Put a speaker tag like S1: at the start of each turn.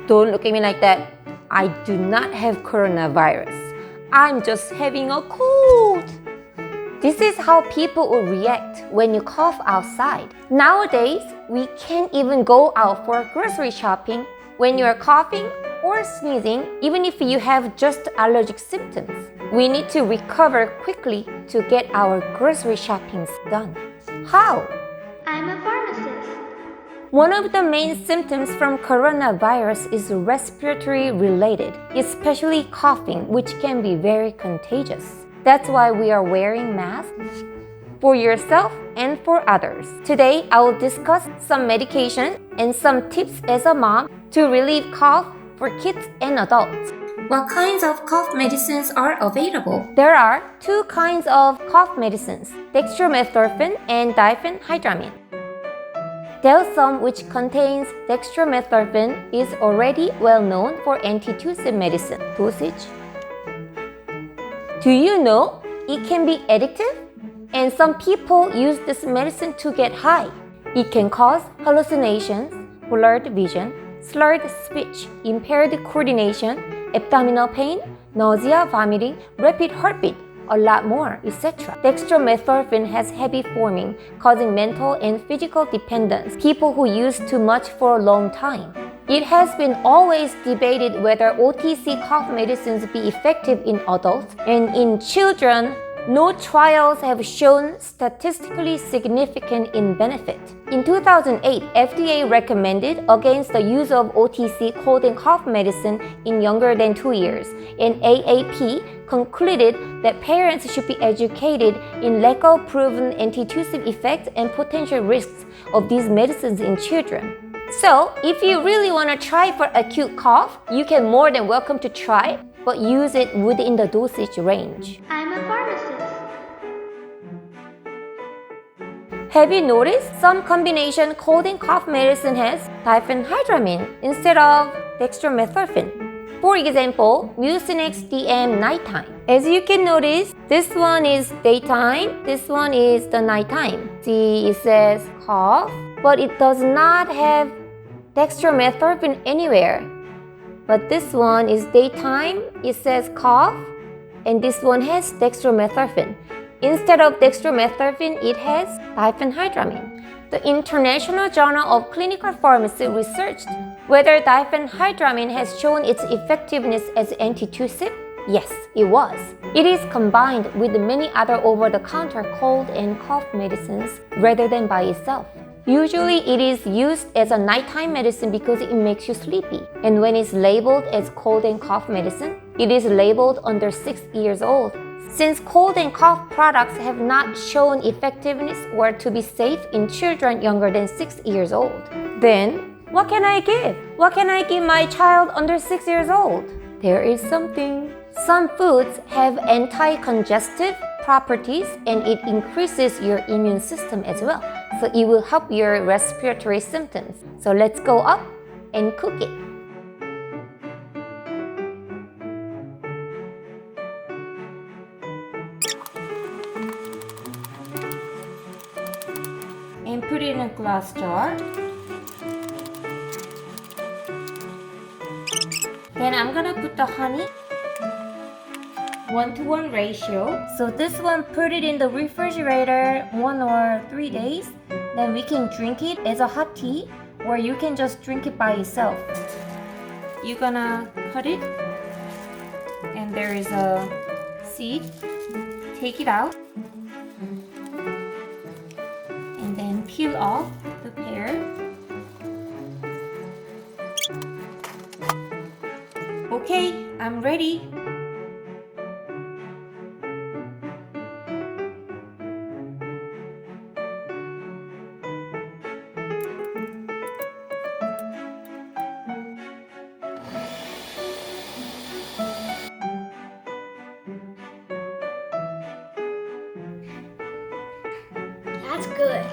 S1: Don't look at me like that. I do not have coronavirus. I'm just having a cold. This is how people will react when you cough outside. Nowadays, we can't even go out for grocery shopping when you are coughing or sneezing, even if you have just allergic symptoms. We need to recover quickly to get our grocery shoppings done. How?
S2: I'm a pharmacist.
S1: One of the main symptoms from coronavirus is respiratory related, especially coughing, which can be very contagious. That's why we are wearing masks for yourself and for others. Today, I will discuss some medication and some tips as a mom to relieve cough for kids and adults. What kinds of cough medicines are available? There are two kinds of cough medicines, dextromethorphan and diphenhydramine. Delsum, which contains dextromethorphan, is already well known for antitussive medicine. Dosage. Do you know it can be addictive? And some people use this medicine to get high. It can cause hallucinations, blurred vision, slurred speech, impaired coordination, abdominal pain, nausea, vomiting, rapid heartbeat, a lot more, etc. Dextromethorphan has heavy forming, causing mental and physical dependence, people who use too much for a long time. It has been always debated whether OTC cough medicines be effective in adults, and in children, no trials have shown statistically significant in benefit. In 2008, FDA recommended against the use of OTC cold and cough medicine in younger than 2 years, and AAP concluded that parents should be educated in lack of proven antitussive effects and potential risks of these medicines in children. So, if you really want to try for acute cough, you can more than welcome to try, but use it within the dosage range.
S2: I'm a pharmacist.
S1: Have you noticed some combination cold and cough medicine has diphenhydramine instead of dextromethorphan? For example, Mucinex DM nighttime. As you can notice, this one is daytime, this one is the nighttime. See, it says cough, but it does not have dextromethorphan anywhere. But this one is daytime, it says cough, and this one has dextromethorphan. Instead of dextromethorphan, it has diphenhydramine. The International Journal of Clinical Pharmacy researched whether diphenhydramine has shown its effectiveness as antitussive. Yes, it was. It is combined with many other over-the-counter cold and cough medicines rather than by itself. Usually, it is used as a nighttime medicine because it makes you sleepy. And when it's labeled as cold and cough medicine, it is labeled under 6 years old. Since cold and cough products have not shown effectiveness or to be safe in children younger than 6 years old, then what can I give? What can I give my child under 6 years old? There is something. Some foods have anti-congestive properties and it increases your immune system as well. So it will help your respiratory symptoms. So let's go up and cook it. And put it in a glass jar. Then I'm gonna put the honey 1-to-1 ratio. So this one, put it in the refrigerator 1 or 3 days. Then we can drink it as a hot tea, or you can just drink it by itself. You're gonna cut it, and there is a seed. Take it out. Peel off the pear. Okay, I'm ready.
S2: That's good.